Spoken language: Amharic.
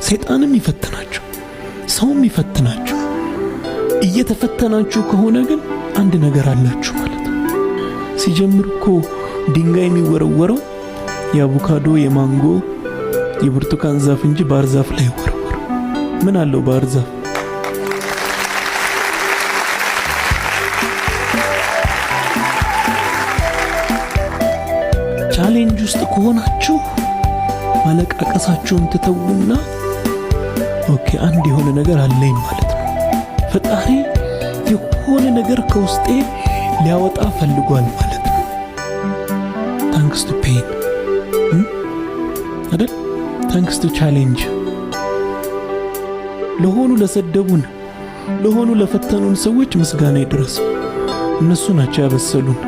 ሰይጣንም ይፈትናችሁ፣ ሰውም ይፈትናችሁ። እየተፈተናችሁ ከሆነ ግን አንድ ነገር አላችሁ ማለት ነው። ሲጀምር እኮ ድንጋይ የሚወረወረው የአቮካዶ፣ የማንጎ፣ የብርቱካን ዛፍ እንጂ ባህር ዛፍ ላይ ወረወረ። ምን አለው ባህር ዛፍ? ቻሌንጅ ውስጥ ከሆናችሁ ማለቃቀሳችሁን ትተውና ኦኬ አንድ የሆነ ነገር አለኝ ማለት ነው። ፈጣሪ የሆነ ነገር ከውስጤ ሊያወጣ ፈልጓል ማለት ነው። ታንክስ ቱ ፔን አይደል? ታንክስ ቱ ቻሌንጅ። ለሆኑ ለሰደቡን፣ ለሆኑ ለፈተኑን ሰዎች ምስጋና ይድረስ። እነሱ ናቸው ያበሰሉን።